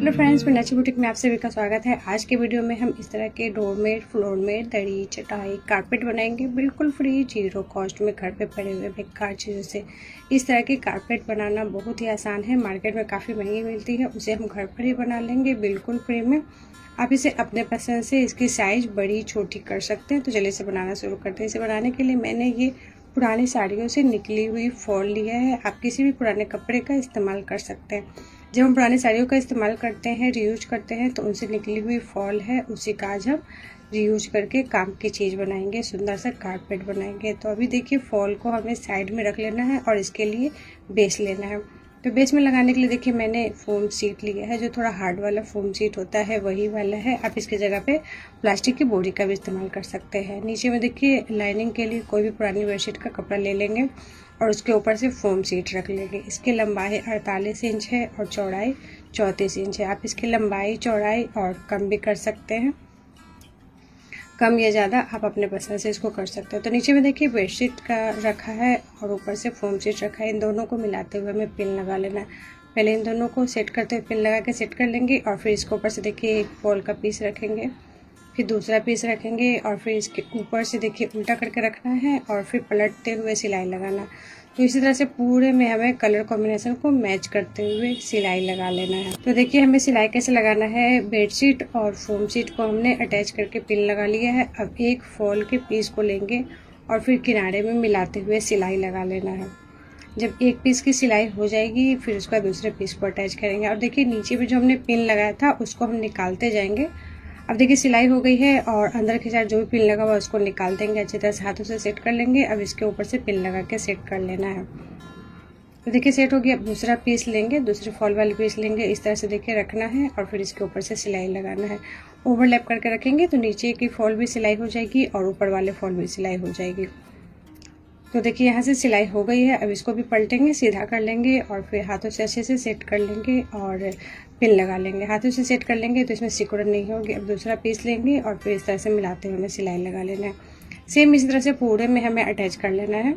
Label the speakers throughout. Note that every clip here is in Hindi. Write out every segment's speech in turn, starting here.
Speaker 1: हेलो फ्रेंड्स, मैं नची बुटीक में आप सभी का स्वागत है। आज के वीडियो में हम इस तरह के डोरमेट, फ्लोर मेट, दरी, चटाई, कारपेट बनाएंगे बिल्कुल फ्री, जीरो कॉस्ट में, घर पे पड़े हुए बेकार चीज़ों से। इस तरह की कारपेट बनाना बहुत ही आसान है, मार्केट में काफ़ी महंगी मिलती है, उसे हम घर पर ही बना लेंगे बिल्कुल फ्री में। आप इसे अपने पसंद से इसकी साइज़ बड़ी छोटी कर सकते हैं। तो चलिए इसे बनाना शुरू करते हैं। इसे बनाने के लिए मैंने ये पुरानी साड़ियों से निकली हुई फॉल लिया है। आप किसी भी पुराने कपड़े का इस्तेमाल कर सकते हैं। जब हम पुरानी साड़ियों का इस्तेमाल करते हैं, रीयूज करते हैं, तो उनसे निकली हुई फॉल है, उसी का आज हम रीयूज करके काम की चीज़ बनाएंगे, सुंदर सा कारपेट बनाएंगे। तो अभी देखिए, फॉल को हमें साइड में रख लेना है और इसके लिए बेस लेना है। तो बेस में लगाने के लिए देखिए मैंने फोम शीट लिया है, जो थोड़ा हार्ड वाला फोम शीट होता है वही वाला है। आप इसकी जगह पे प्लास्टिक की बोरी का भी इस्तेमाल कर सकते हैं। नीचे में देखिए लाइनिंग के लिए कोई भी पुरानी बेडशीट का कपड़ा ले लेंगे और उसके ऊपर से फोम शीट रख लेंगे। इसकी लंबाई 48 इंच है और चौड़ाई 34 इंच है। आप इसकी लंबाई, चौड़ाई और कम भी कर सकते हैं, कम या ज़्यादा आप अपने पसंद से इसको कर सकते हो। तो नीचे में देखिए बेडशीट का रखा है और ऊपर से फोम शीट रखा है। इन दोनों को मिलाते हुए हमें पिन लगा लेना है। पहले इन दोनों को सेट करते हुए पिन लगा के सेट कर लेंगे और फिर इसके ऊपर से देखिए एक फॉल का पीस रखेंगे, फिर दूसरा पीस रखेंगे और फिर इसके ऊपर से देखिए उल्टा करके रखना है और फिर पलटते हुए सिलाई लगाना। तो इसी तरह से पूरे में हमें कलर कॉम्बिनेशन को मैच करते हुए सिलाई लगा लेना है। तो देखिए हमें सिलाई कैसे लगाना है। बेडशीट और फोम शीट को हमने अटैच करके पिन लगा लिया है। अब एक फॉल के पीस को लेंगे और फिर किनारे में मिलाते हुए सिलाई लगा लेना है। जब एक पीस की सिलाई हो जाएगी फिर उसका दूसरे पीस को अटैच करेंगे। और देखिए नीचे भी जो हमने पिन लगाया था उसको हम निकालते जाएंगे। अब देखिए सिलाई हो गई है और अंदर के साइड जो भी पिन लगा हुआ उसको निकाल देंगे, अच्छी तरह से हाथों से सेट कर लेंगे। अब इसके ऊपर से पिन लगा के सेट कर लेना है। तो देखिए सेट हो गया। अब दूसरा पीस लेंगे, दूसरे फॉल वाले पीस लेंगे, इस तरह से देखिए रखना है और फिर इसके ऊपर से सिलाई लगाना है। ओवरलैप करके रखेंगे तो नीचे की फॉल भी सिलाई हो जाएगी और ऊपर वाले फॉल भी सिलाई हो जाएगी। तो देखिए यहाँ से सिलाई हो गई है। अब इसको भी पलटेंगे, सीधा कर लेंगे और फिर हाथों से अच्छे से सेट कर लेंगे और पिन लगा लेंगे। हाथों से सेट कर लेंगे तो इसमें सिकुड़न नहीं होगी। अब दूसरा पीस लेंगे और फिर इस तरह से मिलाते हुए हमें सिलाई लगा लेना है। सेम इसी तरह से पूरे में हमें अटैच कर लेना है।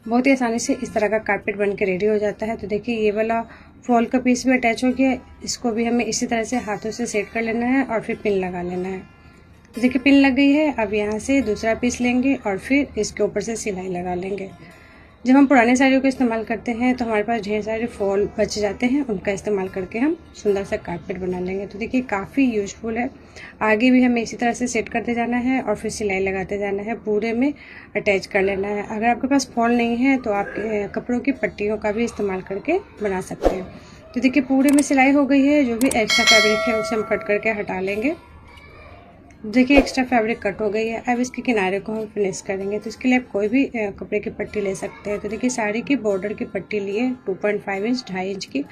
Speaker 1: बहुत ही आसानी से इस तरह का कारपेट बन के रेडी हो जाता है। तो देखिए ये वाला फॉल का पीस भी अटैच हो गया, इसको भी हमें इसी तरह से हाथों से सेट कर लेना है और फिर पिन लगा लेना है। तो देखिए पिन लग गई है। अब यहाँ से दूसरा पीस लेंगे और फिर इसके ऊपर से सिलाई लगा लेंगे। जब हम पुराने साड़ियों को इस्तेमाल करते हैं तो हमारे पास ढेर सारे फॉल बच जाते हैं, उनका इस्तेमाल करके हम सुंदर सा कारपेट बना लेंगे। तो देखिए काफ़ी यूजफुल है। आगे भी हमें इसी तरह से सेट करते जाना है और फिर सिलाई लगाते जाना है, पूरे में अटैच कर लेना है। अगर आपके पास फॉल नहीं है तो आप कपड़ों की पट्टियों का भी इस्तेमाल करके बना सकते हैं। तो देखिए पूरे में सिलाई हो गई है। जो भी एक्स्ट्रा फैब्रिक है उसे हम कट करके हटा लेंगे। देखिए एक्स्ट्रा फैब्रिक कट हो गई है। अब इसके किनारे को हम फिनिश करेंगे। तो इसके लिए आप कोई भी कपड़े की पट्टी ले सकते हैं। तो देखिए साड़ी की बॉर्डर की पट्टी ली है, 2.5 इंच, 2.5 इंच की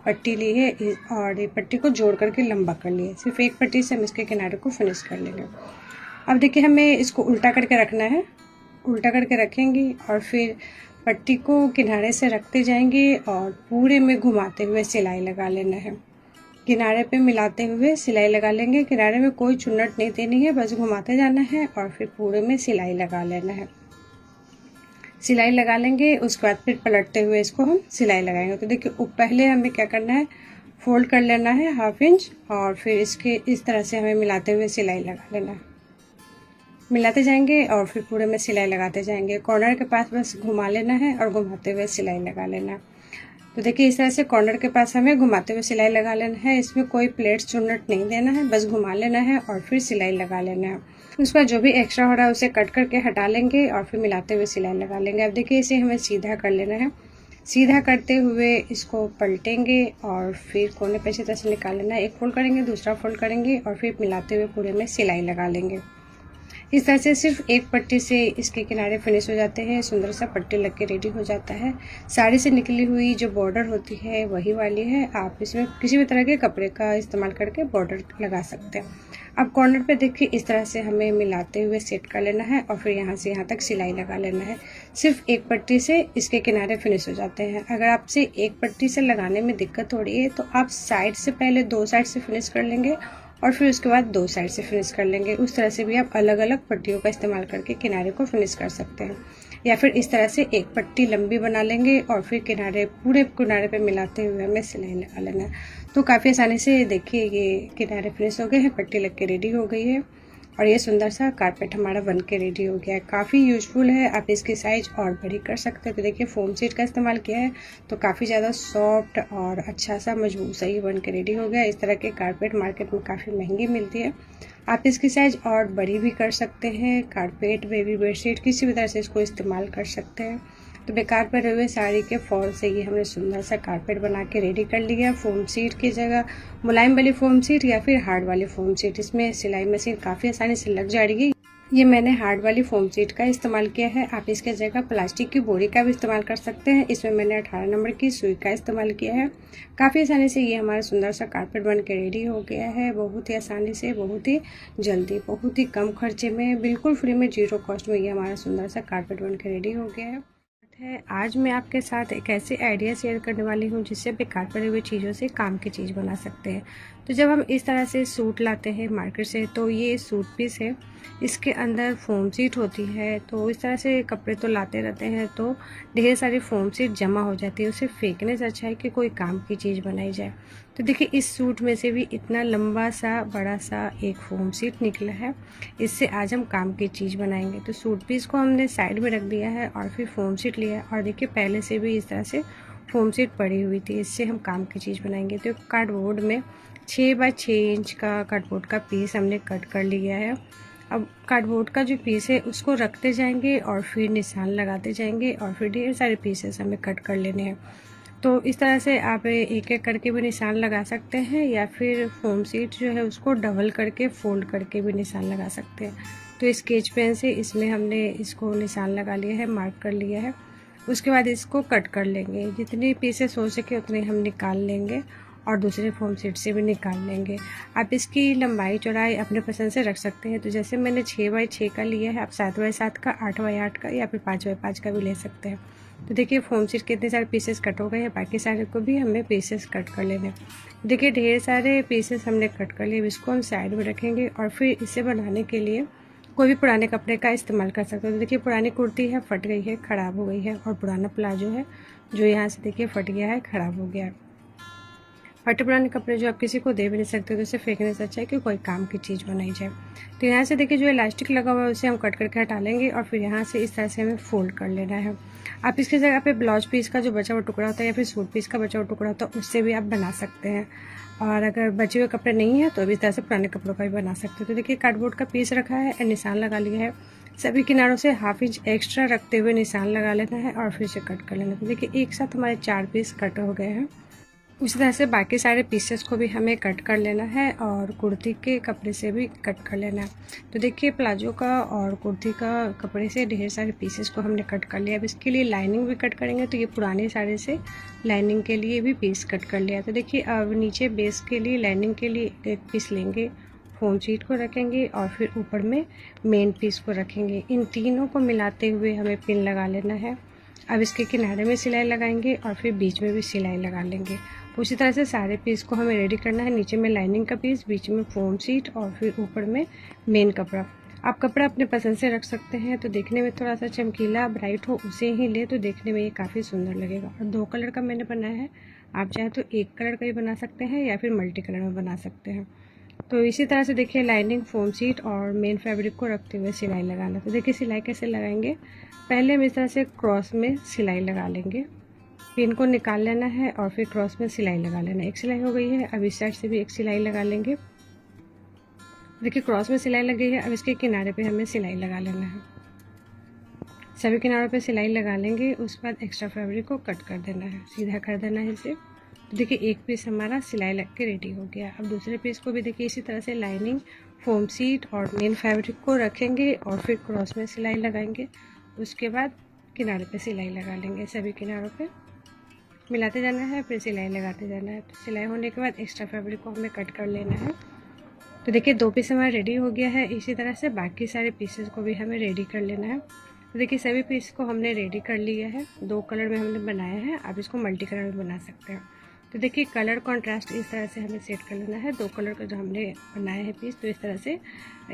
Speaker 1: पट्टी ली है और ये पट्टी को जोड़ करके लंबा कर लिया। सिर्फ एक पट्टी से हम इसके किनारे को फिनिश कर लेंगे। अब देखिए हमें इसको उल्टा करके रखना है। उल्टा करके रखेंगे और फिर पट्टी को किनारे से रखते जाएंगे और पूरे में घुमाते हुए सिलाई लगा लेना है। किनारे पे मिलाते हुए सिलाई लगा लेंगे। किनारे में कोई चुन्नट नहीं देनी है, बस घुमाते जाना है और फिर पूरे में सिलाई लगा लेना है। सिलाई लगा लेंगे, उसके बाद फिर पलटते हुए इसको हम सिलाई लगाएंगे। तो देखिए पहले हमें क्या करना है, फोल्ड कर लेना है 1/2 इंच और फिर इसके इस तरह से हमें मिलाते हुए सिलाई लगा लेना है। मिलाते जाएंगे और फिर पूरे में सिलाई लगाते जाएंगे। कॉर्नर के पास बस घुमा लेना है और घुमाते हुए सिलाई लगा लेना है। तो देखिए इस तरह से कॉर्नर के पास हमें घुमाते हुए सिलाई लगा लेना है। इसमें कोई प्लेट चुन्नट नहीं देना है, बस घुमा लेना है और फिर सिलाई लगा लेना है। उसके बाद जो भी एक्स्ट्रा हो रहा है उसे कट करके हटा लेंगे और फिर मिलाते हुए सिलाई लगा लेंगे। अब देखिए इसे हमें सीधा कर लेना है। सीधा करते हुए इसको पलटेंगे और फिर कोने पे इसी तरह से निकाल लेना है। एक फोल्ड करेंगे, दूसरा फोल्ड करेंगे और फिर मिलाते हुए पूरे में सिलाई लगा लेंगे। इस तरह से सिर्फ एक पट्टी से इसके किनारे फिनिश हो जाते हैं। सुंदर सा पट्टी लग के रेडी हो जाता है। साड़ी से निकली हुई जो बॉर्डर होती है वही वाली है। आप इसमें किसी भी तरह के कपड़े का इस्तेमाल करके बॉर्डर लगा सकते हैं। अब कॉर्नर पे देखिए इस तरह से हमें मिलाते हुए सेट कर लेना है और फिर यहाँ से यहाँ तक सिलाई लगा लेना है। सिर्फ एक पट्टी से इसके किनारे फिनिश हो जाते हैं। अगर आपसे एक पट्टी से लगाने में दिक्कत हो रही है तो आप साइड से पहले 2 साइड से फिनिश कर लेंगे और फिर उसके बाद 2 साइड से फिनिश कर लेंगे। उस तरह से भी आप अलग अलग पट्टियों का इस्तेमाल करके किनारे को फिनिश कर सकते हैं। या फिर इस तरह से एक पट्टी लंबी बना लेंगे और फिर किनारे पूरे किनारे पे मिलाते हुए हमें सिलाई लगा लेना है। तो काफ़ी आसानी से देखिए ये किनारे फिनिश हो गए हैं, पट्टी लग के रेडी हो गई है और ये सुंदर सा कारपेट हमारा बन के रेडी हो गया है। काफ़ी यूजफुल है, आप इसकी साइज़ और बड़ी कर सकते हैं। तो देखिए फोम सीट का इस्तेमाल किया है तो काफ़ी ज़्यादा सॉफ्ट और अच्छा सा मजबूत सा ही बन के रेडी हो गया। इस तरह के कारपेट मार्केट में काफ़ी महंगी मिलती है, आप इसकी साइज़ और बड़ी भी कर सकते हैं। कारपेट, बेबी बेडशीट किसी भी तरह से इसको इस्तेमाल कर सकते हैं। तो बेकार पड़े हुए साड़ी के फॉल से ये हमने सुंदर सा कारपेट बना के रेडी कर लिया। फोम सीट की जगह मुलायम वाली फोम सीट या फिर हार्ड वाली फोम सीट, इसमें सिलाई मशीन काफ़ी आसानी से लग जाएगी। ये मैंने हार्ड वाली फोम सीट का इस्तेमाल किया है, आप इसके जगह प्लास्टिक की बोरी का भी इस्तेमाल कर सकते हैं। इसमें मैंने 18 नंबर की सुई का इस्तेमाल किया है। काफ़ी आसानी से ये हमारा सुंदर सा कारपेट बन के रेडी हो गया है। बहुत ही आसानी से, बहुत ही जल्दी, बहुत ही कम खर्चे में, बिल्कुल फ्री में, जीरो कॉस्ट में ये हमारा सुंदर सा कारपेट बन के रेडी हो गया है। आज मैं आपके साथ एक ऐसे आइडिया शेयर करने वाली हूँ जिससे बेकार पड़ी हुई चीज़ों से काम की चीज़ बना सकते हैं। तो जब हम इस तरह से सूट लाते हैं मार्केट से, तो ये सूट पीस है, इसके अंदर फोम सीट होती है। तो इस तरह से कपड़े तो लाते रहते हैं तो ढेर सारी फोम सीट जमा हो जाती है, उसे फेंकने से अच्छा है कि कोई काम की चीज़ बनाई जाए। तो देखिए इस सूट में से भी इतना लंबा सा बड़ा सा एक फोम सीट निकला है, इससे आज हम काम की चीज़ बनाएंगे। तो सूट पीस को हमने साइड में रख दिया है और फिर फोम सीट लिया है और देखिए पहले से भी इस तरह से फोम सीट पड़ी हुई थी, इससे हम काम की चीज़ बनाएंगे। तो कार्डबोर्ड में 6 बाय 6 इंच का कार्डबोर्ड का पीस हमने कट कर लिया है। अब कार्डबोर्ड का जो पीस है उसको रखते जाएंगे और फिर निशान लगाते जाएंगे और फिर ढेर सारे पीसेस हमें कट कर लेने हैं। तो इस तरह से आप एक एक करके भी निशान लगा सकते हैं या फिर फोम सीट जो है उसको डबल करके फोल्ड करके भी निशान लगा सकते हैं। तो स्केच पेन से इसमें हमने इसको निशान लगा लिया है, मार्क कर लिया है। उसके बाद इसको कट कर लेंगे, जितने पीसेस हो सके उतने हम निकाल लेंगे और दूसरे फोम सीट से भी निकाल लेंगे। आप इसकी लंबाई चौड़ाई अपने पसंद से रख सकते हैं। तो जैसे मैंने 6 बाई 6 का लिया है, आप 7 बाई 7 का, 8 बाई 8 का या फिर 5 बाई 5 का भी ले सकते हैं। तो देखिए फोम सीट के इतने सारे पीसेस कट हो गए हैं, बाकी सारे को भी हमें पीसेस कट कर लेने। देखिए ढेर सारे पीसेस हमने कट कर लिए, इसको हम साइड में रखेंगे और फिर इसे बनाने के लिए कोई भी पुराने कपड़े का इस्तेमाल कर सकते हो। तो देखिए पुरानी कुर्ती है, फट गई है, ख़राब हो गई है, और पुराना प्लाजो है जो यहाँ से देखिए फट गया है, ख़राब हो गया है। फटे पुराने कपड़े जो आप किसी को दे भी नहीं सकते, तो उसे फेंकने से अच्छा है कि कोई काम की चीज़ बनाई जाए। तो यहाँ से देखिए जो इलास्टिक लगा हुआ है उसे हम कट करके हटा लेंगे और फिर यहाँ से इस तरह से हमें फोल्ड कर लेना है। आप इसकी जगह पे ब्लाउज पीस का जो बचा हुआ टुकड़ा होता है या फिर सूट पीस का बचा हुआ टुकड़ा होता है उससे भी आप बना सकते हैं, और अगर बचे हुए कपड़े नहीं है तो भी इस तरह से पुराने कपड़ों का भी बना सकते हैं। तो देखिए कार्डबोर्ड का पीस रखा है और निशान लगा लिया है, सभी किनारों से ½ इंच एक्स्ट्रा रखते हुए निशान लगा लेना है और फिर से कट कर लेना है। तो देखिए एक साथ हमारे 4 पीस कट हो गए हैं। उसी तरह से बाकी सारे पीसेस को भी हमें कट कर लेना है और कुर्ती के कपड़े से भी कट कर लेना है। तो देखिए प्लाजो का और कुर्ती का कपड़े से ढेर सारे पीसेस को हमने कट कर लिया। अब इसके लिए लाइनिंग भी कट करेंगे, तो ये पुराने साड़ी से लाइनिंग के लिए भी पीस कट कर लिया। तो देखिए अब नीचे बेस के लिए, लाइनिंग के लिए एक पीस लेंगे, फोम सीट को रखेंगे और फिर ऊपर में मेन पीस को रखेंगे। इन तीनों को मिलाते हुए हमें पिन लगा लेना है। अब इसके किनारे में सिलाई लगाएंगे और फिर बीच में भी सिलाई लगा लेंगे। उसी तरह से सारे पीस को हमें रेडी करना है। नीचे में लाइनिंग का पीस, बीच में फोम सीट और फिर ऊपर में मेन कपड़ा। आप कपड़ा अपने पसंद से रख सकते हैं, तो देखने में थोड़ा सा चमकीला ब्राइट हो उसे ही ले, तो देखने में ये काफ़ी सुंदर लगेगा। और 2 कलर का मैंने बनाया है, आप चाहे तो 1 कलर का भी बना सकते हैं या फिर मल्टी कलर में बना सकते हैं। तो इसी तरह से देखिए लाइनिंग, फोम सीट और मेन फैब्रिक को रखते हुए सिलाई लगाना। तो देखिए सिलाई कैसे लगाएंगे, पहले हम इस तरह से क्रॉस में सिलाई लगा लेंगे, पिन को निकाल लेना है और फिर क्रॉस में सिलाई लगा लेना। एक सिलाई हो गई है, अब इस साइड से भी एक सिलाई लगा लेंगे। देखिए क्रॉस में सिलाई लग गई है, अब इसके किनारे पे हमें सिलाई लगा लेना है। सभी किनारों पे सिलाई लगा लेंगे, उसके बाद एक्स्ट्रा फैब्रिक को कट कर देना है, सीधा कर देना है इसे। तो देखिए एक पीस हमारा सिलाई लग के रेडी हो गया। अब दूसरे पीस को भी देखिए इसी तरह से लाइनिंग, फोम सीट और मेन फैब्रिक को रखेंगे और फिर क्रॉस में सिलाई लगाएंगे। उसके बाद किनारे पे सिलाई लगा लेंगे, सभी किनारों पे मिलाते जाना है, फिर सिलाई लगाते जाना है। तो सिलाई होने के बाद एक्स्ट्रा फैब्रिक को हमें कट कर लेना है। तो देखिए 2 पीस हमारा रेडी हो गया है। इसी तरह से बाकी सारे पीसेस को भी हमें रेडी कर लेना है। तो देखिए सभी पीस को हमने रेडी कर लिया है। 2 कलर में हमने बनाया है, आप इसको मल्टी कलर में बना सकते हैं। तो देखिए कलर कॉन्ट्रास्ट इस तरह से हमें सेट कर लेना है। 2 कलर का जो हमने बनाया है पीस, तो इस तरह से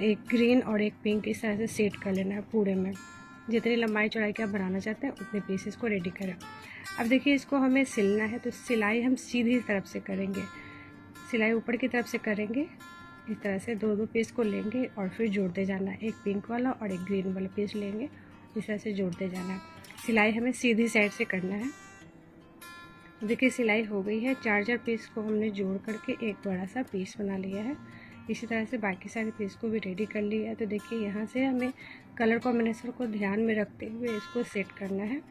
Speaker 1: एक ग्रीन और एक पिंक इस तरह से सेट कर लेना है पूरे में। जितनी लंबाई चौड़ाई के आप बनाना चाहते हैं उतने पीस इसको रेडी करें। अब देखिए इसको हमें सिलना है, तो सिलाई हम सीधी तरफ से करेंगे, सिलाई ऊपर की तरफ से करेंगे। इस तरह से 2-2 पीस को लेंगे और फिर जोड़ते जाना है। एक पिंक वाला और एक ग्रीन वाला पीस लेंगे, इस तरह से जोड़ते जाना है। सिलाई हमें सीधी साइड से करना है। देखिए सिलाई हो गई है। 4 पीस को हमने जोड़ करके एक बड़ा सा पीस बना लिया है। इसी तरह से बाकी सारे पीस को भी रेडी कर लिया है। तो देखिए यहाँ से हमें कलर कॉम्बिनेशन को ध्यान में रखते हुए इसको सेट करना है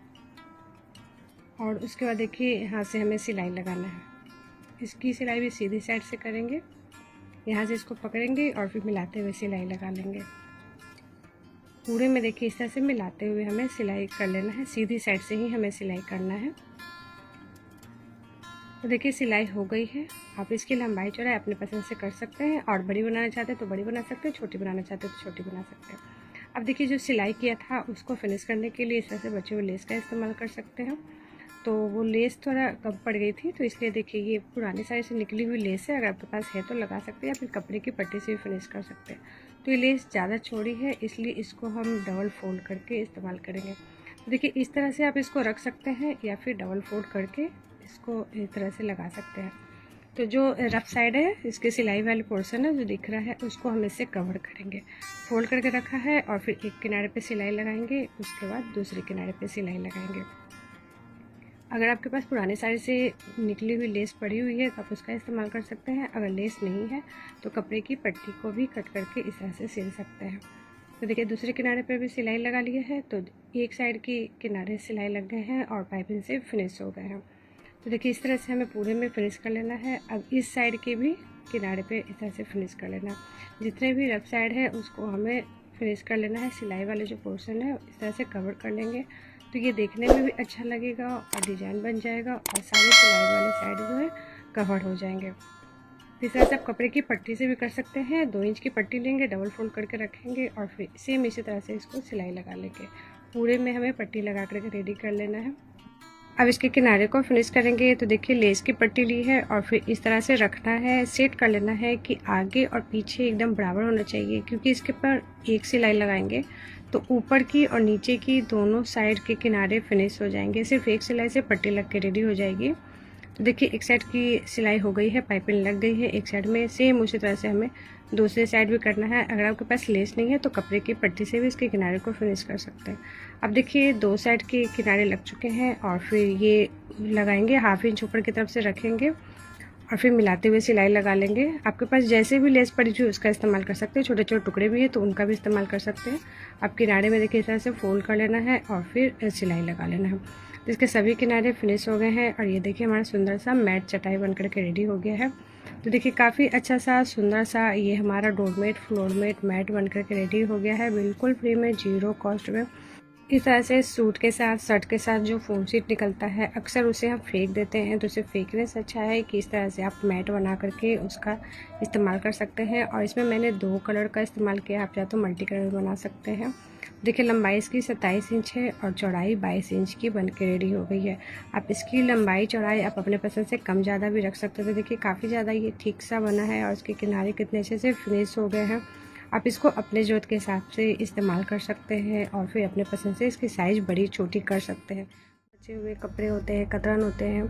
Speaker 1: और उसके बाद देखिए यहाँ से हमें सिलाई लगाना है। इसकी सिलाई भी सीधी साइड से करेंगे, यहाँ से इसको पकड़ेंगे और फिर मिलाते हुए सिलाई लगा लेंगे। पूरे में देखिए इस तरह से मिलाते हुए हमें सिलाई कर लेना है, सीधी साइड से ही हमें सिलाई करना है। तो देखिए सिलाई हो गई है। आप इसकी लंबाई चौड़ाई अपने पसंद से कर सकते हैं और बड़ी बनाना चाहते हैं तो बड़ी बना सकते हैं, छोटी बनाना चाहते हैं तो छोटी बना सकते हैं। अब देखिए जो सिलाई किया था उसको फिनिश करने के लिए इस तरह से बचे हुए लेस का इस्तेमाल कर सकते हैं। तो वो लेस थोड़ा कम पड़ गई थी, तो इसलिए देखिए ये पुरानी साड़ी से निकली हुई लेस है। अगर आपके पास है तो लगा सकते हैं या फिर कपड़े की पट्टी से भी फिनिश कर सकते हैं। तो ये लेस ज़्यादा चौड़ी है इसलिए इसको हम डबल फोल्ड करके इस्तेमाल करेंगे। देखिए इस तरह से आप इसको रख सकते हैं या फिर डबल फोल्ड करके इसको इस तरह से लगा सकते हैं। तो जो रफ साइड है इसके सिलाई वाली पोर्शन है जो दिख रहा है उसको हम इससे कवर करेंगे। फोल्ड करके रखा है और फिर एक किनारे पे सिलाई लगाएंगे, उसके बाद दूसरे किनारे पे सिलाई लगाएंगे। अगर आपके पास पुरानी साड़ी से निकली हुई लेस पड़ी हुई है तो आप उसका इस्तेमाल कर सकते हैं। अगर लेस नहीं है तो कपड़े की पट्टी को भी कट करके इस तरह से सिल सकते हैं। तो देखिए दूसरे किनारे पर भी सिलाई लगा लिया है, तो एक साइड की किनारे सिलाई लग गए हैं और पाइपिंग से फिनिश हो गए हैं। तो देखिए इस तरह से हमें पूरे में फिनिश कर लेना है। अब इस साइड के भी किनारे पे इस तरह से फिनिश कर लेना। जितने भी रफ साइड है उसको हमें फिनिश कर लेना है। सिलाई वाले जो पोर्शन है इस तरह से कवर कर लेंगे तो ये देखने में भी अच्छा लगेगा और डिजाइन बन जाएगा और सारे सिलाई वाले साइड जो है कवर हो जाएंगे। इस तरह से आप कपड़े की पट्टी से भी कर सकते हैं। 2 इंच की पट्टी लेंगे, डबल फोल्ड करके रखेंगे और फिर सेम इसी तरह से इसको सिलाई लगा लेंगे। पूरे में हमें पट्टी लगा करके रेडी कर लेना है। अब इसके किनारे को फिनिश करेंगे। तो देखिए लेस की पट्टी ली है और फिर इस तरह से रखना है, सेट कर लेना है कि आगे और पीछे एकदम बराबर होना चाहिए, क्योंकि इसके पर एक सिलाई लगाएंगे तो ऊपर की और नीचे की दोनों साइड के किनारे फिनिश हो जाएंगे। सिर्फ एक सिलाई से पट्टी लग के रेडी हो जाएगी। तो देखिए एक साइड की सिलाई हो गई है, पाइपिंग लग गई है एक साइड में। सेम उसी तरह से हमें दूसरे साइड भी करना है। अगर आपके पास लेस नहीं है तो कपड़े की पट्टी से भी इसके किनारे को फिनिश कर सकते हैं। अब देखिए 2 साइड के किनारे लग चुके हैं और फिर ये लगाएंगे, 1/2 इंच ऊपर की तरफ से रखेंगे और फिर मिलाते हुए सिलाई लगा लेंगे। आपके पास जैसे भी लेस पड़ी हुई उसका इस्तेमाल कर सकते हैं, छोटे छोटे टुकड़े भी है तो उनका भी इस्तेमाल कर सकते हैं। अब किनारे में देखिए इस तरह से फोल्ड कर लेना है और फिर सिलाई लगा लेना है। इसके सभी किनारे फिनिश हो गए हैं और ये देखिए हमारा सुंदर सा मैट चटाई बनकर के रेडी हो गया है। तो देखिए काफ़ी अच्छा सा सुंदर सा ये हमारा डोरमेट फ्लोरमेट मैट बनकर के रेडी हो गया है, बिल्कुल फ्री में, 0 कॉस्ट में। इस तरह से सूट के साथ शर्ट के साथ जो फोम शीट निकलता है अक्सर उसे हम फेंक देते हैं, तो उसे फेंकने से अच्छा है कि इस तरह से आप मैट बना करके उसका इस्तेमाल कर सकते हैं। और इसमें मैंने 2 कलर का इस्तेमाल किया, आप चाहे तो मल्टी कलर बना सकते हैं। देखिए लंबाई इसकी 27 इंच है और चौड़ाई 22 इंच की बन के रेडी हो गई है। आप इसकी लंबाई चौड़ाई आप अपने पसंद से कम ज़्यादा भी रख सकते हैं। तो देखिए काफ़ी ज़्यादा ये ठीक सा बना है और इसके किनारे कितने अच्छे से फिनिश हो गए हैं। आप इसको अपने ज़रूरत के हिसाब से इस्तेमाल कर सकते हैं और फिर अपने पसंद से इसकी साइज़ बड़ी छोटी कर सकते हैं। बचे हुए कपड़े होते हैं, कतरन होते हैं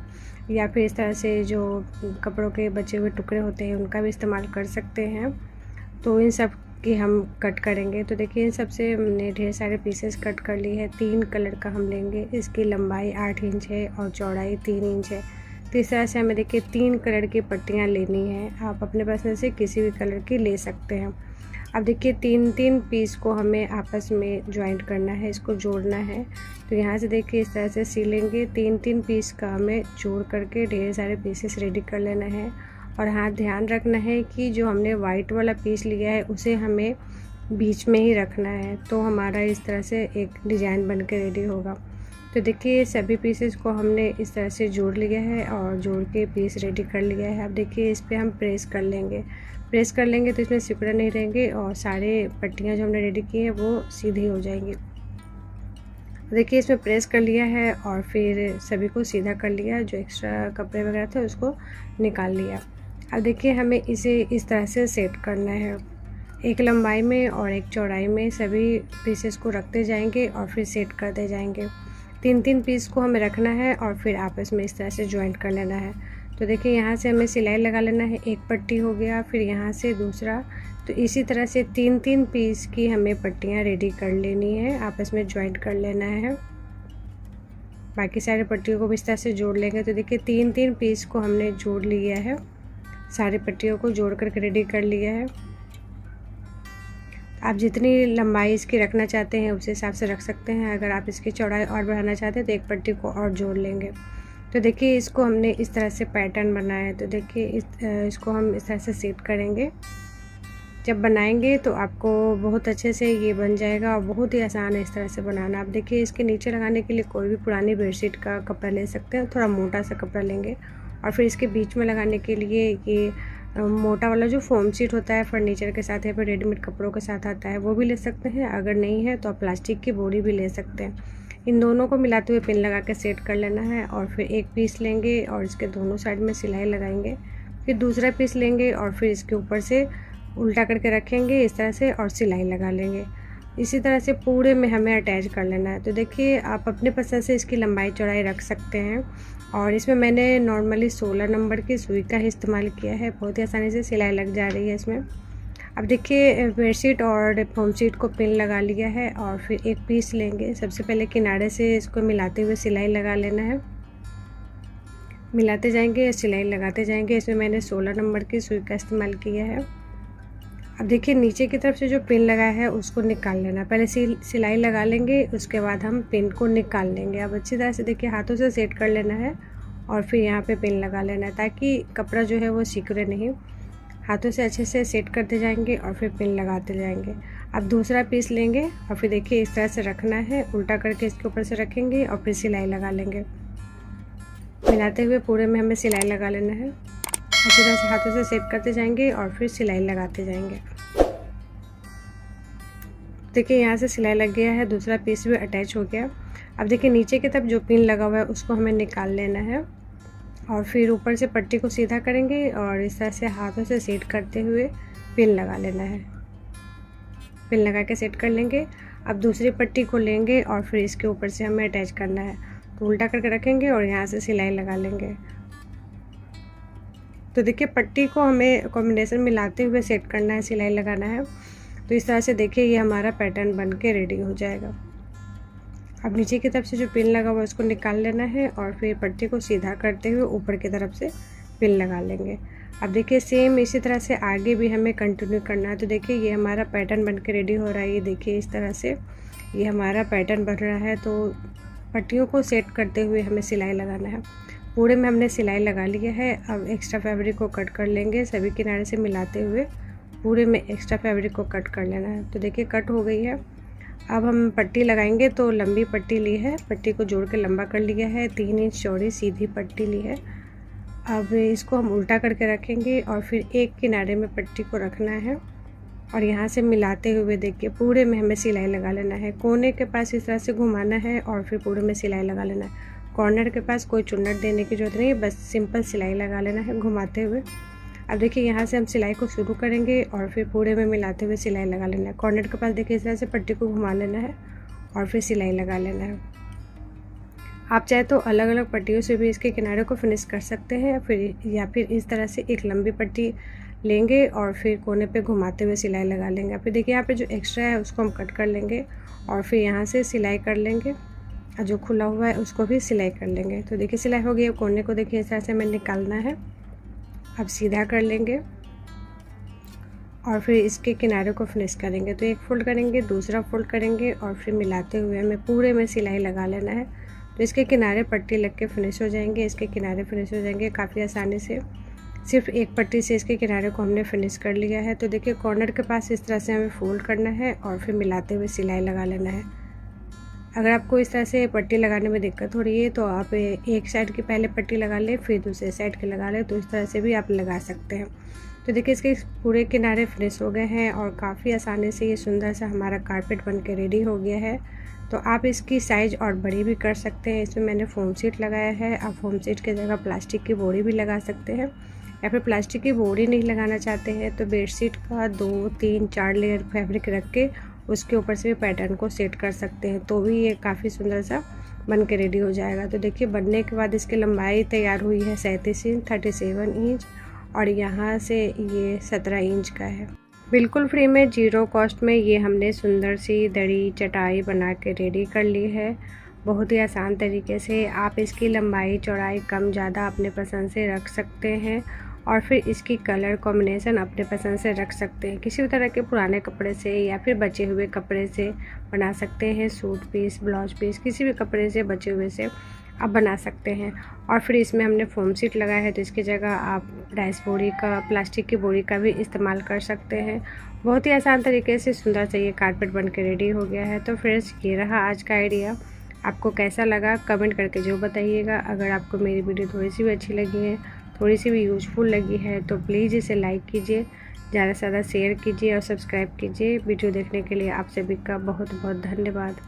Speaker 1: या फिर इस तरह से जो कपड़ों के बचे हुए टुकड़े होते हैं उनका भी इस्तेमाल कर सकते हैं। तो इन सब की हम कट करेंगे। तो देखिए इन सब से हमने ढेर सारे पीसेस कट कर लिए हैं। 3 कलर का हम लेंगे। इसकी लंबाई 8 इंच है और चौड़ाई 3 इंच है। तो इस तरह से हमें देखिए 3 कलर की पट्टियाँ लेनी है। आप अपने पसंद से किसी भी कलर की ले सकते हैं। अब देखिए 3-3 पीस को हमें आपस में ज्वाइंट करना है, इसको जोड़ना है। तो यहाँ से देखिए इस तरह से सिलेंगे। 3-3 पीस का हमें जोड़ करके ढेर सारे पीसेस रेडी कर लेना है। और हाँ ध्यान रखना है कि जो हमने वाइट वाला पीस लिया है उसे हमें बीच में ही रखना है, तो हमारा इस तरह से एक डिज़ाइन बन के रेडी होगा। तो देखिए सभी पीसेस को हमने इस तरह से जोड़ लिया है और जोड़ के पीस रेडी कर लिया है। अब देखिए इस पर हम प्रेस कर लेंगे। प्रेस कर लेंगे तो इसमें सिकुड़न नहीं रहेंगे और सारे पट्टियाँ जो हमने रेडी की हैं वो सीधी हो जाएंगी। देखिए इसमें प्रेस कर लिया है और फिर सभी को सीधा कर लिया। जो एक्स्ट्रा कपड़े वगैरह थे उसको निकाल लिया। अब देखिए हमें इसे इस तरह से सेट करना है। एक लंबाई में और एक चौड़ाई में सभी पीसेस को रखते जाएंगे और फिर सेट करते जाएंगे। 3-3 पीस को हमें रखना है और फिर आपस में इस तरह से जॉइंट कर लेना है। तो देखिए यहाँ से हमें सिलाई लगा लेना है, एक पट्टी हो गया, फिर यहाँ से दूसरा। तो इसी तरह से 3-3 पीस की हमें पट्टियाँ रेडी कर लेनी है, आपस में जॉइंट कर लेना है। बाकी सारी पट्टियों को भी इस तरह से जोड़ लेंगे। तो देखिए 3-3 पीस को हमने जोड़ लिया है, सारी पट्टियों को जोड़ करके रेडी कर लिया है। आप जितनी लंबाई इसकी रखना चाहते हैं उस हिसाब से रख सकते हैं। अगर आप इसकी चौड़ाई और बढ़ाना चाहते हैं तो एक पट्टी को और जोड़ लेंगे। तो देखिए इसको हमने इस तरह से पैटर्न बनाया है। तो देखिए इसको हम इस तरह से सेट करेंगे। जब बनाएंगे तो आपको बहुत अच्छे से ये बन जाएगा और बहुत ही आसान है इस तरह से बनाना। आप देखिए इसके नीचे लगाने के लिए कोई भी पुरानी बेडशीट का कपड़ा ले सकते हैं, थोड़ा मोटा सा कपड़ा लेंगे। और फिर इसके बीच में लगाने के लिए ये मोटा वाला जो फोम शीट होता है फर्नीचर के साथ या फिर रेडीमेड कपड़ों के साथ आता है वो भी ले सकते हैं। अगर नहीं है तो आप प्लास्टिक की बोरी भी ले सकते हैं। इन दोनों को मिलाते हुए पिन लगा के सेट कर लेना है और फिर एक पीस लेंगे और इसके दोनों साइड में सिलाई लगाएंगे। फिर दूसरा पीस लेंगे और फिर इसके ऊपर से उल्टा करके रखेंगे इस तरह से और सिलाई लगा लेंगे। इसी तरह से पूरे में हमें अटैच कर लेना है। तो देखिए आप अपने पसंद से इसकी लंबाई चौड़ाई रख सकते हैं। और इसमें मैंने नॉर्मली 16 नंबर की सुई का ही इस्तेमाल किया है, बहुत ही आसानी से सिलाई लग जा रही है इसमें। अब देखिए बेडशीट और फोम शीट को पिन लगा लिया है और फिर एक पीस लेंगे। सबसे पहले किनारे से इसको मिलाते हुए सिलाई लगा लेना है, मिलाते जाएंगे, सिलाई लगाते जाएंगे। इसमें मैंने 16 नंबर की सुई का इस्तेमाल किया है। अब देखिए नीचे की तरफ से जो पिन लगाया है उसको निकाल लेना। पहले सिलाई लगा लेंगे, उसके बाद हम पिन को निकाल लेंगे। अब अच्छी तरह से देखिए हाथों से सेट कर लेना है और फिर यहाँ पे पिन लगा लेना है ताकि कपड़ा जो है वो सिकुड़े नहीं। हाथों से अच्छे से सेट करते जाएंगे और फिर पिन लगाते जाएंगे। अब दूसरा पीस लेंगे और फिर देखिए इस तरह से रखना है, उल्टा करके इसके ऊपर से रखेंगे और फिर सिलाई लगा लेंगे। मिलाते हुए पूरे में हमें सिलाई लगा लेना है। अच्छी तरह से हाथों से सेट करते जाएंगे और फिर सिलाई लगाते जाएंगे। देखिए यहाँ से सिलाई लग गया है, दूसरा पीस भी अटैच हो गया। अब देखिए नीचे की तरफ जो पिन लगा हुआ है उसको हमें निकाल लेना है और फिर ऊपर से पट्टी को सीधा करेंगे और इस तरह से हाथों से सेट करते हुए पिन लगा लेना है। पिन लगा के सेट कर लेंगे। अब दूसरी पट्टी को लेंगे और फिर इसके ऊपर से हमें अटैच करना है। तो उल्टा करके रखेंगे और यहाँ से सिलाई लगा लेंगे। तो देखिए पट्टी को हमें कॉम्बिनेशन मिलाते हुए सेट करना है, सिलाई लगाना है। तो इस तरह से देखिए ये हमारा पैटर्न बन के रेडी हो जाएगा। अब नीचे की तरफ से जो पिन लगा हुआ है उसको निकाल लेना है और फिर पट्टी को सीधा करते हुए ऊपर की तरफ से पिन लगा लेंगे। अब देखिए सेम इसी तरह से आगे भी हमें कंटिन्यू करना है। तो देखिए ये हमारा पैटर्न बन के रेडी हो रहा है। ये देखिए इस तरह से ये हमारा पैटर्न बन रहा है। तो पट्टियों को सेट करते हुए हमें सिलाई लगाना है। पूरे में हमने सिलाई लगा लिया है। अब एक्स्ट्रा फैब्रिक को कट कर लेंगे, सभी किनारे से मिलाते हुए पूरे में एक्स्ट्रा फैब्रिक को कट कर लेना है। तो देखिए कट हो गई है। अब हम पट्टी लगाएंगे तो लंबी पट्टी ली है, पट्टी को जोड़ के लंबा कर लिया है। 3 इंच चौड़ी सीधी पट्टी ली है। अब इसको हम उल्टा करके रखेंगे और फिर एक किनारे में पट्टी को रखना है और यहाँ से मिलाते हुए देखिए पूरे में हमें सिलाई लगा लेना है। कोने के पास इस तरह से घुमाना है और फिर पूरे में सिलाई लगा लेना है। कॉर्नर के पास कोई चुन्नट देने की जरूरत नहीं है, बस सिंपल सिलाई लगा लेना है घुमाते हुए। अब देखिए यहाँ से हम सिलाई को शुरू करेंगे और फिर पूरे में मिलाते हुए सिलाई लगा लेना है। कॉर्नर के पास देखिए इस तरह से पट्टी को घुमा लेना है और फिर सिलाई लगा लेना है। आप चाहे तो अलग अलग पट्टियों से भी इसके किनारे को फिनिश कर सकते हैं, फिर इस तरह से एक लंबी पट्टी लेंगे और फिर कोने पे घुमाते हुए सिलाई लगा लेंगे। फिर देखिए यहाँ पे जो एक्स्ट्रा है उसको हम कट कर लेंगे और फिर यहाँ से सिलाई कर लेंगे और जो खुला हुआ है उसको भी सिलाई कर लेंगे। तो देखिए सिलाई हो गई है। कोने को देखिए इस तरह से हमें निकालना है। अब सीधा कर लेंगे और फिर इसके किनारे को फिनिश करेंगे। तो एक फोल्ड करेंगे, दूसरा फोल्ड करेंगे और फिर मिलाते हुए हमें पूरे में सिलाई लगा लेना है। तो इसके किनारे पट्टी लग के फिनिश हो जाएंगे, इसके किनारे फिनिश हो जाएंगे काफ़ी आसानी से। सिर्फ एक पट्टी से इसके किनारे को हमने फिनिश कर लिया है। तो देखिए कॉर्नर के पास इस तरह से हमें फोल्ड करना है और फिर मिलाते हुए सिलाई लगा लेना है। अगर आपको इस तरह से पट्टी लगाने में दिक्कत हो रही है तो आप एक साइड की पहले पट्टी लगा लें, फिर दूसरे साइड की लगा लें। तो इस तरह से भी आप लगा सकते हैं। तो देखिए इसके पूरे किनारे फिनिश हो गए हैं और काफ़ी आसानी से ये सुंदर सा हमारा कारपेट बन के रेडी हो गया है। तो आप इसकी साइज़ और बड़ी भी कर सकते हैं। इसमें मैंने फोम शीट लगाया है, आप फोम शीट की जगह प्लास्टिक की बोरी भी लगा सकते हैं। या फिर प्लास्टिक की बोरी नहीं लगाना चाहते हैं तो बेडशीट का 2, 3, 4 लेयर फैब्रिक रख के उसके ऊपर से भी पैटर्न को सेट कर सकते हैं, तो भी ये काफ़ी सुंदर सा बन के रेडी हो जाएगा। तो देखिए बनने के बाद इसकी लंबाई तैयार हुई है 37 इंच, 37 इंच और यहाँ से ये 17 इंच का है। बिल्कुल फ्री में, जीरो कॉस्ट में ये हमने सुंदर सी दरी चटाई बना के रेडी कर ली है। बहुत ही आसान तरीके से आप इसकी लंबाई चौड़ाई कम ज़्यादा अपने पसंद से रख सकते हैं और फिर इसकी कलर कॉम्बिनेशन अपने पसंद से रख सकते हैं। किसी भी तरह के पुराने कपड़े से या फिर बचे हुए कपड़े से बना सकते हैं। सूट पीस, ब्लाउज पीस, किसी भी कपड़े से बचे हुए से आप बना सकते हैं। और फिर इसमें हमने फोम सीट लगाया है, तो इसकी जगह आप राइस बोरी का, प्लास्टिक की बोरी का भी इस्तेमाल कर सकते हैं। बहुत ही आसान तरीके से सुंदर सा ये कारपेट बन के रेडी हो गया है। तो फ्रेंड्स, ये रहा आज का आइडिया। आपको कैसा लगा कमेंट करके जो बताइएगा। अगर आपको मेरी वीडियो थोड़ी सी भी अच्छी लगी है, थोड़ी सी भी यूज़फुल लगी है, तो प्लीज़ इसे लाइक कीजिए, ज़्यादा से ज़्यादा शेयर कीजिए और सब्सक्राइब कीजिए। वीडियो देखने के लिए आप सभी का बहुत बहुत धन्यवाद।